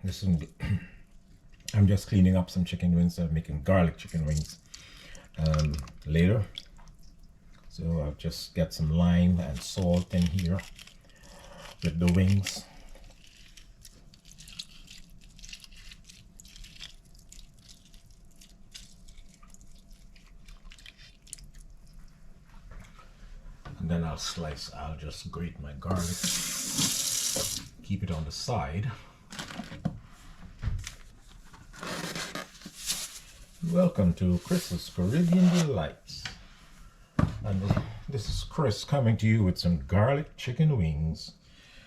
This is I'm just cleaning up some chicken wings. I'm making garlic chicken wings later. So I'll just get some lime and salt in here with the wings. And then I'll just grate my garlic, keep it on the side. Welcome to Chris's Caribbean Delights. And this is Chris coming to you with some garlic chicken wings.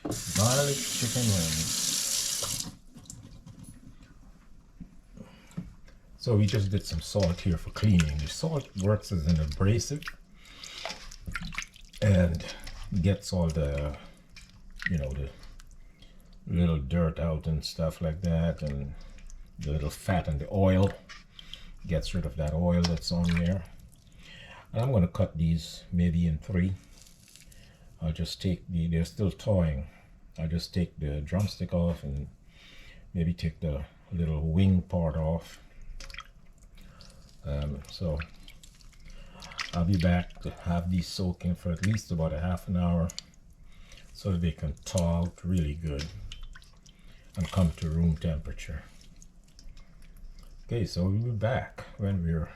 Garlic chicken wings. So we just did some salt here for cleaning. The salt works as an abrasive and gets all the, the little dirt out and stuff like that, and the little fat and the oil. Gets rid of that oil that's on there. And I'm going to cut these maybe in 3. I'll just take they're still thawing. I'll just take the drumstick off and maybe take the little wing part off. So I'll be back to have these soaking for at least about a half an hour so that they can thaw out really good and come to room temperature. Okay, so we'll be back when we're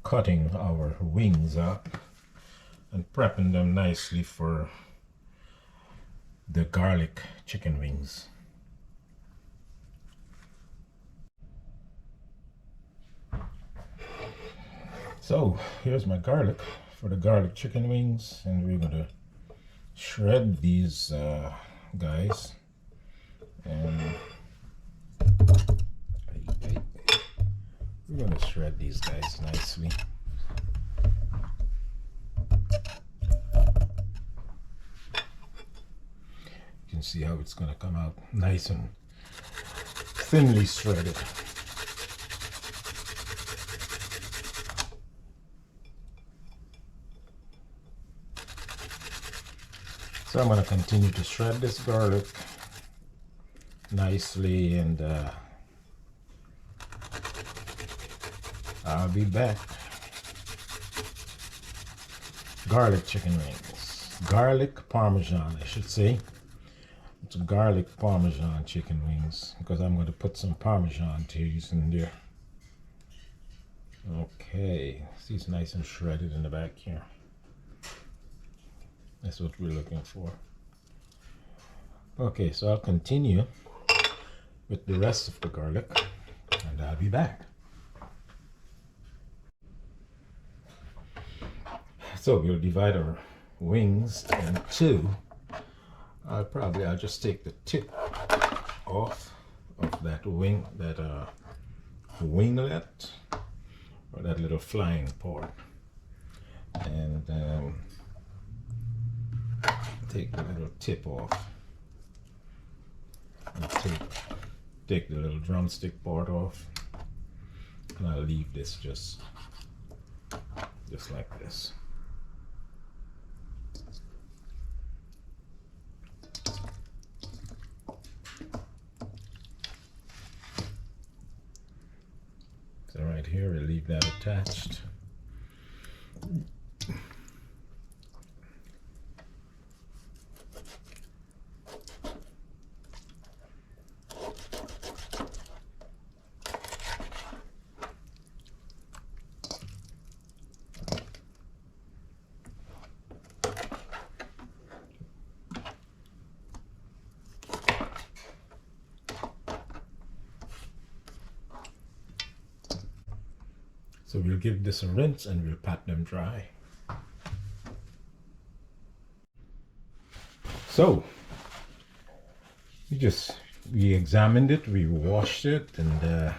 cutting our wings up and prepping them nicely for the garlic chicken wings. So here's my garlic for the garlic chicken wings, and we're going to shred these guys. And we're going to shred these guys nicely. You can see how it's going to come out nice and thinly shredded. So I'm going to continue to shred this garlic nicely, and I'll be back. Garlic chicken wings. Garlic Parmesan, I should say. It's garlic Parmesan chicken wings because I'm going to put some Parmesan cheese in there. Okay, see, it's nice and shredded in the back here. That's what we're looking for. Okay, so I'll continue with the rest of the garlic and I'll be back. So we'll divide our wings in 2. I'll just take the tip off of that wing, that winglet, or that little flying part, and take the little tip off, and take the little drumstick part off, and I'll leave this just like this. So right here, we'll leave that attached. So we'll give this a rinse and we'll pat them dry. So we examined it, we washed it, and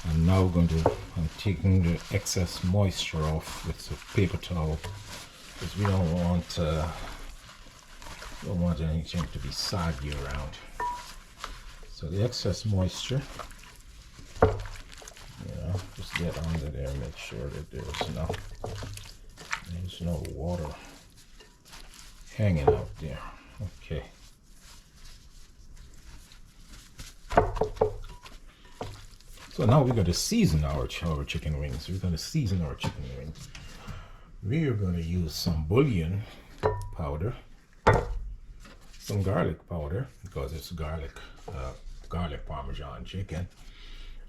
I'm now I'm taking the excess moisture off with a paper towel because we don't want anything to be soggy around. So the excess moisture, just get under there, make sure that there's no water hanging out there. Okay. So now we're going to season our chicken wings. We're going to season our chicken wings. We're going to use some bullion powder, some garlic powder, because it's garlic Parmesan chicken,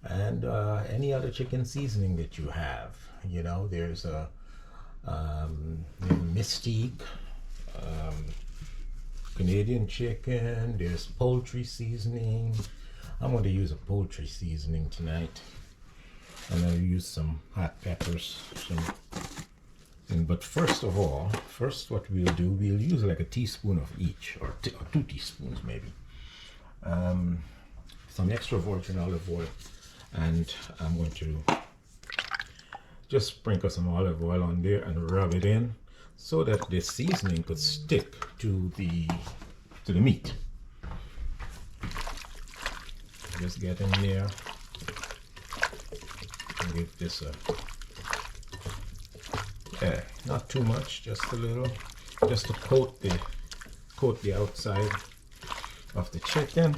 and any other chicken seasoning that you have. You know, there's a Mystique, Canadian chicken, there's poultry seasoning. I'm going to use a poultry seasoning tonight. I'm going to use some hot peppers. But first of all, what we'll do, we'll use like a teaspoon of each, or 2 teaspoons maybe. Some extra virgin olive oil, and I'm going to just sprinkle some olive oil on there and rub it in so that the seasoning could stick to the meat. Just get in there and give this a, not too much, just a little, just to coat the outside of the chicken.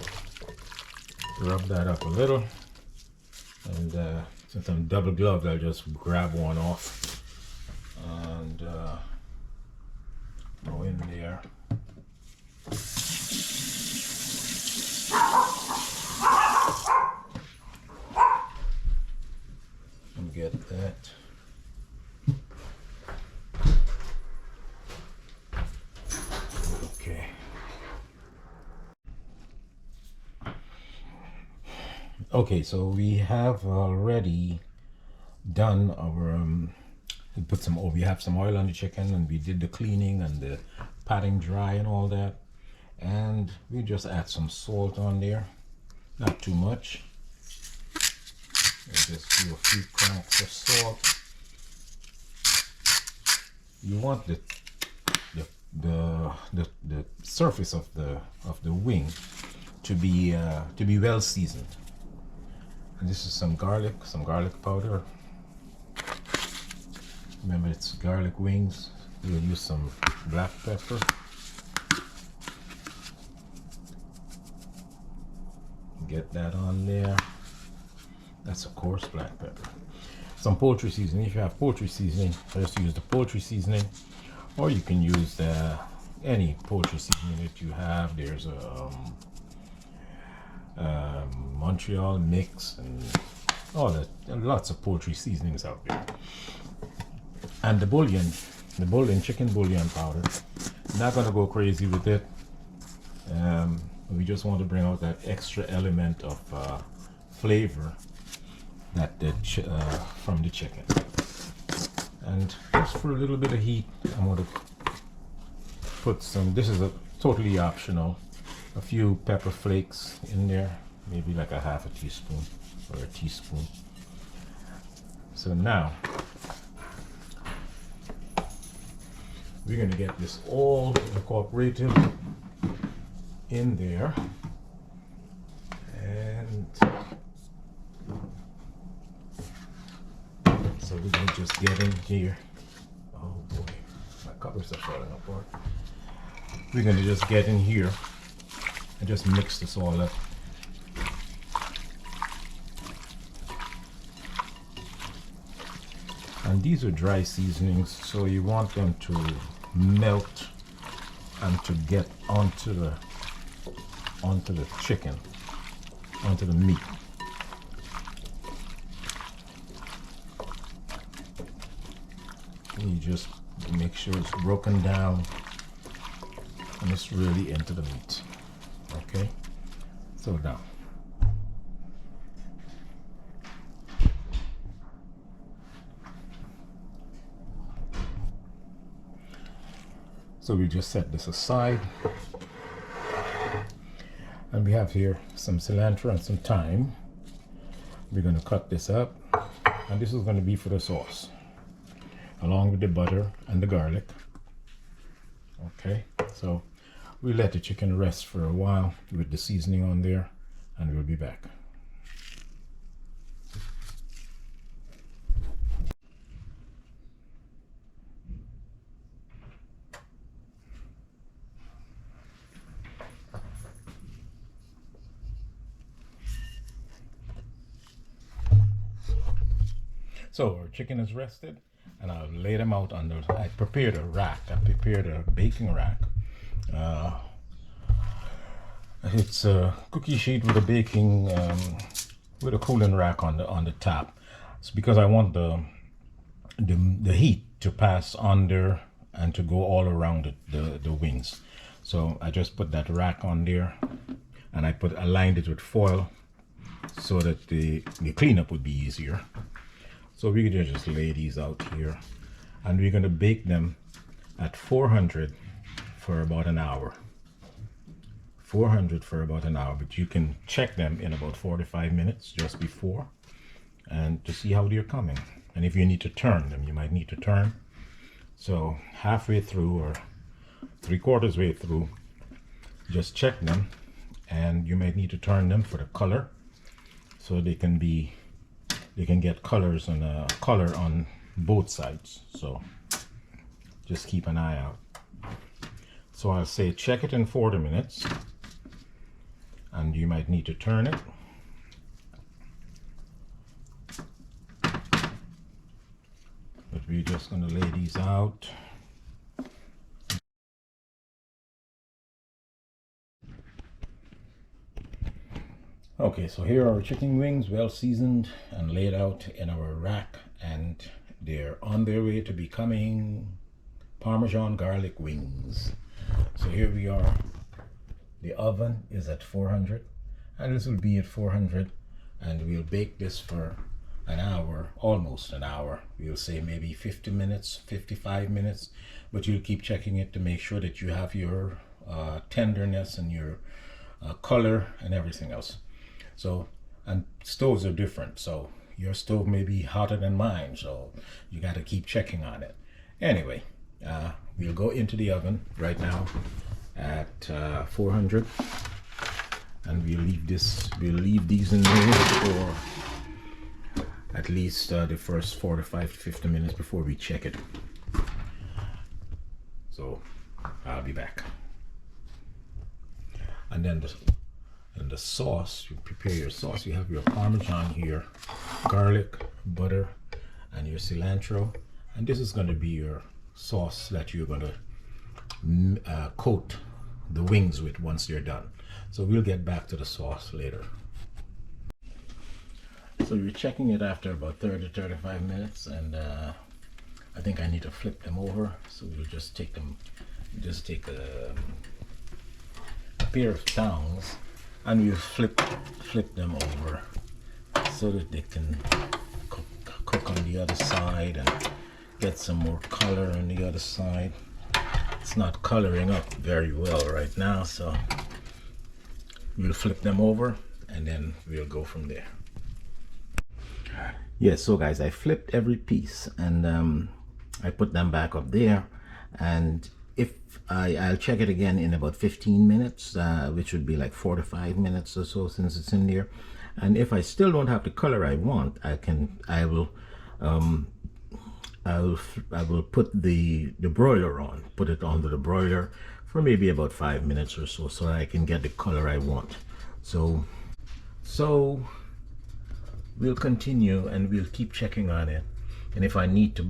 Rub that up a little, and since I'm double gloved, I'll just grab one off and go in there. And get that. Okay. Okay, so we have already done our we have some oil on the chicken, and we did the cleaning and the patting dry and all that, and we just add some salt on there, not too much. We'll just do a few cranks of salt. You want the surface of the wing to be well seasoned. And this is some garlic powder. Remember, it's garlic wings. We'll use some black pepper. Get that on there. That's a coarse black pepper. Some poultry seasoning. If you have poultry seasoning, just use the poultry seasoning, or you can use any poultry seasoning that you have. There's a Montreal mix and all that, and lots of poultry seasonings out there. And the chicken bouillon powder. Not gonna go crazy with it. We just want to bring out that extra element of flavor from the chicken. And just for a little bit of heat, I'm going to put some, this is totally optional, a few pepper flakes in there, maybe like a half a teaspoon or a teaspoon. So now we're going to get this all incorporated in there, and so we're going to just get in here. Oh boy, my covers are falling apart. We're going to just get in here and just mix this all up. And these are dry seasonings, so you want them to melt and to get onto the chicken, onto the meat. You just make sure it's broken down and it's really into the meat. Okay, so now we just set this aside, and we have here some cilantro and some thyme. We're going to cut this up, and this is going to be for the sauce, along with the butter and the garlic. Okay, so we'll let the chicken rest for a while with the seasoning on there, and we'll be back. So our chicken is rested, and I'll lay them out on the. I prepared a rack. I prepared a baking rack. It's a cookie sheet with a baking with a cooling rack on the top. It's because I want the heat to pass under and to go all around the wings. So I just put that rack on there, and I aligned it with foil so that the cleanup would be easier. So we're gonna just lay these out here, and we're gonna bake them at 400 for about an hour. 400 for about an hour, but you can check them in about 45 minutes just before, and to see how they're coming. And if you need to turn them, you might need to turn. So halfway through or 3/4 way through, just check them, and you might need to turn them for the color, so they can get colors and color on both sides. So just keep an eye out. So I'll say check it in 40 minutes, and you might need to turn it. But we're just going to lay these out. Okay, so here are our chicken wings, well seasoned and laid out in our rack, and they're on their way to becoming Parmesan garlic wings. So here we are. The oven is at 400, and this will be at 400, and we'll bake this for an hour, almost an hour. We'll say maybe 50 minutes, 55 minutes, but you'll keep checking it to make sure that you have your tenderness and your color and everything else. So, and stoves are different, so your stove may be hotter than mine, so you got to keep checking on it. Anyway, we'll go into the oven right now at 400, and we'll leave these in there for at least the first 45 to 50 minutes before we check it. So I'll be back. And then the sauce, you prepare your sauce. You have your Parmesan here, garlic, butter, and your cilantro, and this is going to be your sauce that you're going to coat the wings with once they're done. So we'll get back to the sauce later. So you're checking it after about 30-35 minutes, and I think I need to flip them over. So we'll just take a pair of tongs, and we'll flip them over so that they can cook on the other side and get some more color on the other side. It's not coloring up very well right now, so we'll flip them over and then we'll go from there. Yeah, so guys, I flipped every piece, and I put them back up there, and if I'll check it again in about 15 minutes, which would be like 45 minutes or so since it's in there. And if I still don't have the color I want, I will put the broiler on, put it onto the broiler for maybe about 5 minutes or so, so I can get the color I want. So we'll continue, and we'll keep checking on it. And if I need to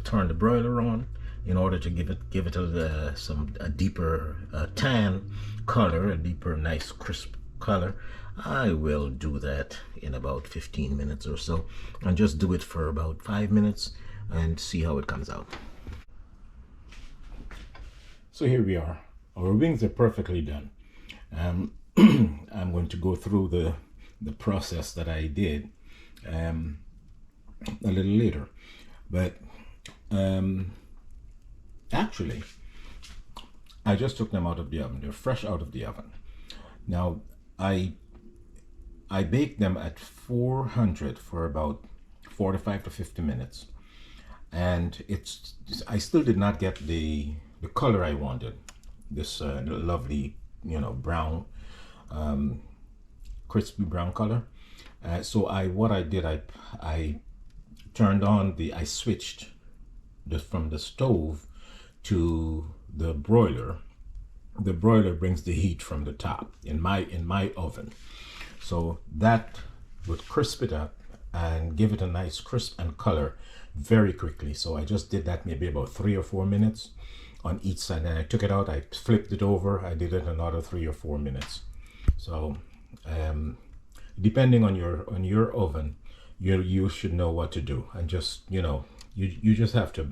turn the broiler on in order to give it a deeper tan color, a deeper nice crisp color, I will do that in about 15 minutes or so, and just do it for about 5 minutes and see how it comes out. So here we are. Our wings are perfectly done. I'm going to go through the process that I did a little later, but actually I just took them out of the oven. They're fresh out of the oven. Now I baked them at 400 for about 45 to 50 minutes, and I still did not get the color I wanted, this lovely, brown, crispy brown color. So what I did, I turned on I switched from the stove to the broiler. The broiler brings the heat from the top in my oven, so that would crisp it up and give it a nice crisp and color very quickly. So I just did that maybe about 3 or 4 minutes on each side, and I took it out, I flipped it over, I did it another 3 or 4 minutes. So depending on your oven, you should know what to do, and just, you know, you just have to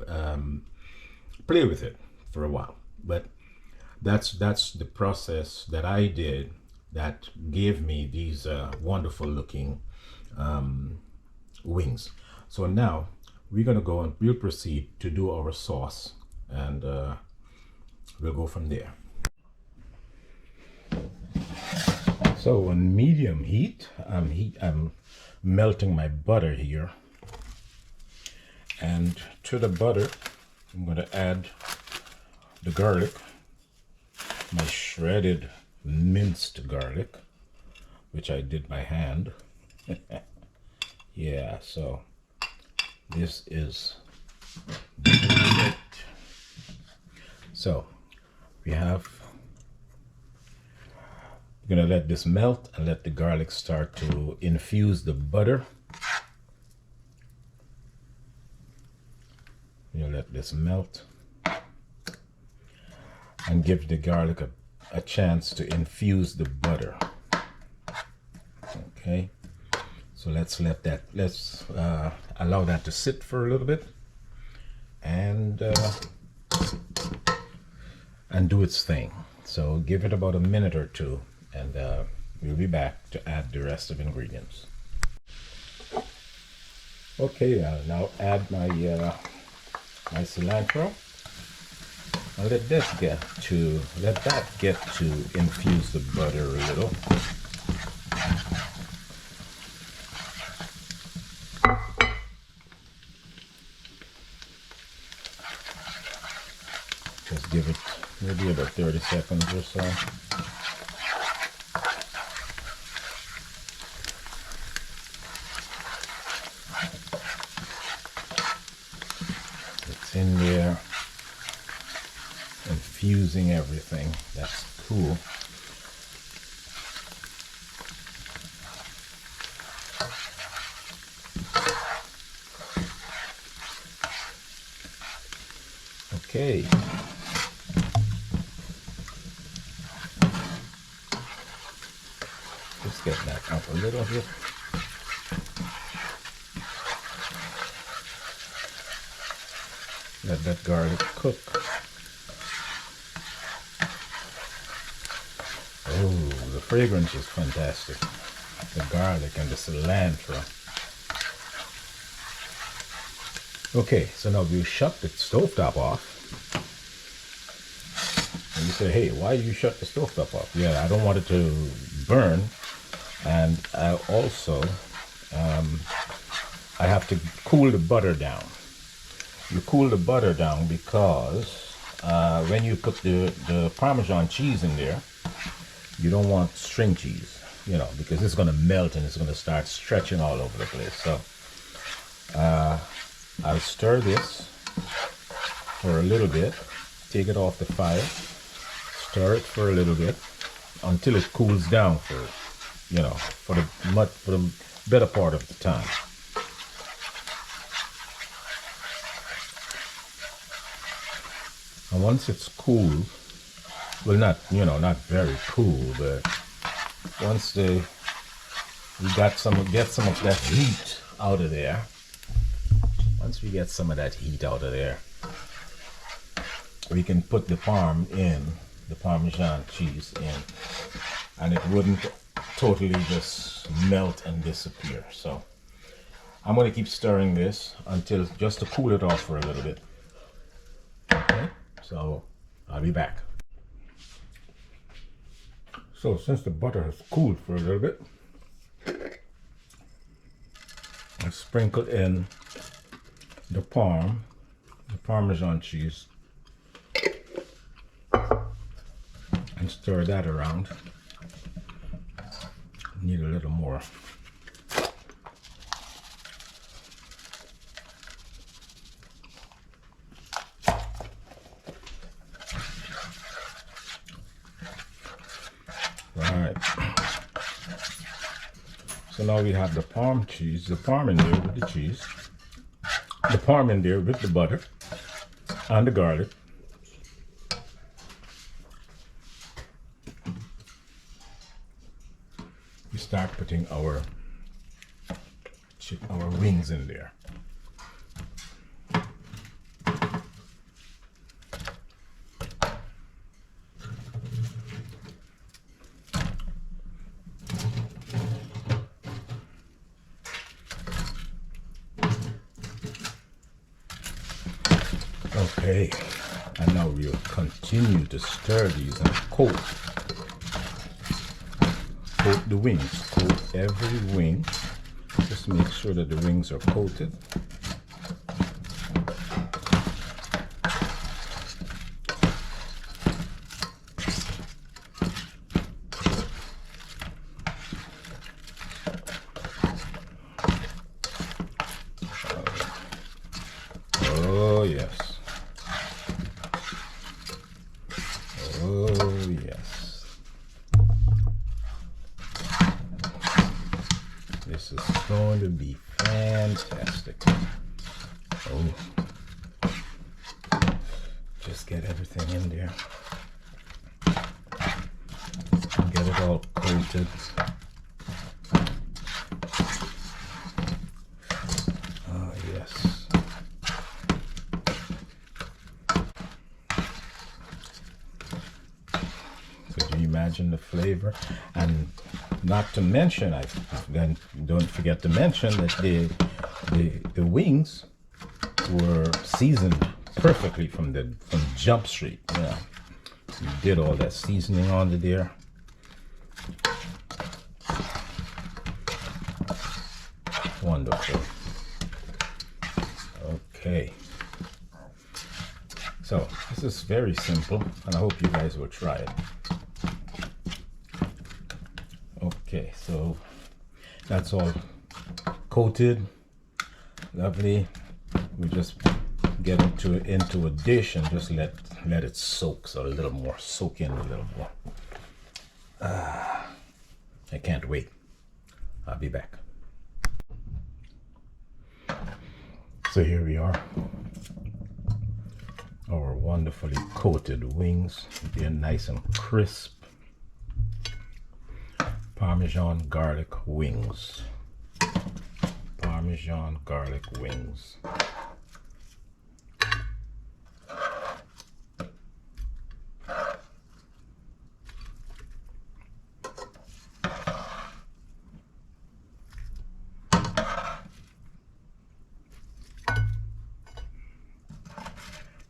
play with it for a while. But that's the process that I did that gave me these wonderful looking wings. So now we're gonna go and we'll proceed to do our sauce, and we'll go from there. So on medium heat, I'm melting my butter here, and to the butter I'm going to add the garlic, my shredded minced garlic, which I did by hand. Yeah, so this is it. So we're gonna let this melt and let the garlic start to infuse the butter. You let this melt and give the garlic a chance to infuse the butter. Okay, so let's allow that to sit for a little bit and do its thing. So give it about a minute or two, and we'll be back to add the rest of the ingredients. Okay, I'll now add my my cilantro. I'll let that get to infuse the butter a little. Just give it maybe about 30 seconds or so. It's in there, infusing everything. That's cool. Okay. Just get that up a little bit. Let that garlic cook. Oh, the fragrance is fantastic. The garlic and the cilantro. Okay, so now we shut the stovetop off. And you say, hey, why you shut the stovetop off? Yeah, I don't want it to burn. And I also, I have to cool the butter down. You cool the butter down because when you put the Parmesan cheese in there, you don't want string cheese, you know, because it's going to melt and it's going to start stretching all over the place. So I'll stir this for a little bit, take it off the fire, stir it for a little bit until it cools down for, you know, for the better part of the time. And once it's cool, well, not, you know, not very cool, but once we get some of that heat out of there, once we get some of that heat out of there, we can put the Parm in, the Parmesan cheese in, and it wouldn't totally just melt and disappear. So I'm going to keep stirring this until, just to cool it off for a little bit. Okay, so I'll be back. So since the butter has cooled for a little bit, I sprinkled in the Parmesan cheese, and stir that around. Need a little more. So now we have the Parm cheese, the Parm in there with the cheese, the Parm in there with the butter and the garlic. We start putting our wings in there. Okay, and now we'll continue to stir these and coat the wings. Coat every wing. Just make sure that the wings are coated. Oh yes. Oh yes. This is going to be fantastic. Oh. Just get everything in there. Get it all coated. Oh yes. Could you imagine the flavor? And not to mention, then don't forget to mention that the wings were seasoned perfectly from Jump Street. Yeah, you did all that seasoning on there. Wonderful. Okay. So this is very simple, and I hope you guys will try it. Okay, so that's all coated. Lovely. We just get into a dish and just let it soak, so soak in a little more. I can't wait. I'll be back. So here we are. Our wonderfully coated wings. They're nice and crisp. Parmesan garlic wings. Parmesan garlic wings.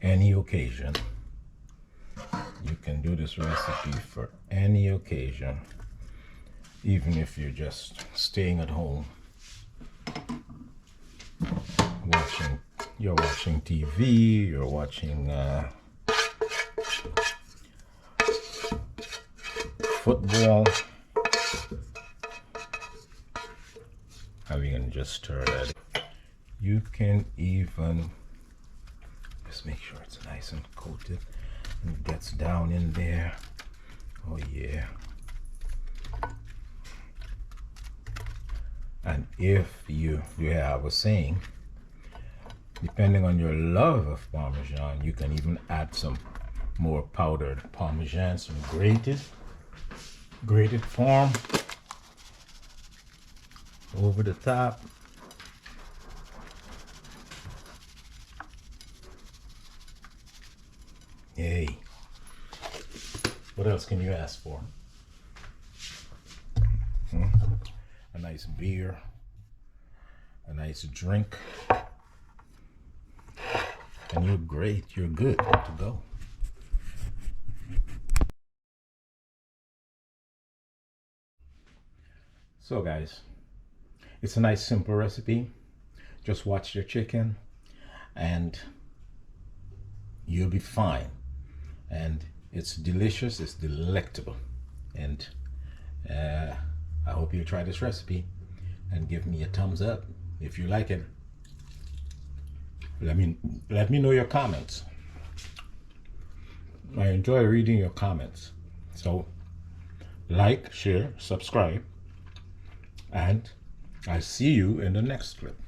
Any occasion. You can do this recipe for any occasion. Even if you're just staying at home, you're watching TV, you're watching football, and we can just stir that. You can even just make sure it's nice and coated and gets down in there. Oh yeah. And if I was saying, depending on your love of Parmesan, you can even add some more powdered Parmesan, some grated Parm over the top. Yay. What else can you ask for? A nice beer, a nice drink, and you're great, you're good to go. So guys, it's a nice simple recipe. Just watch your chicken and you'll be fine. And it's delicious, it's delectable. And I hope you try this recipe and give me a thumbs up if you like it. Let me know your comments. I enjoy reading your comments. So like, share, subscribe, And I see you in the next clip.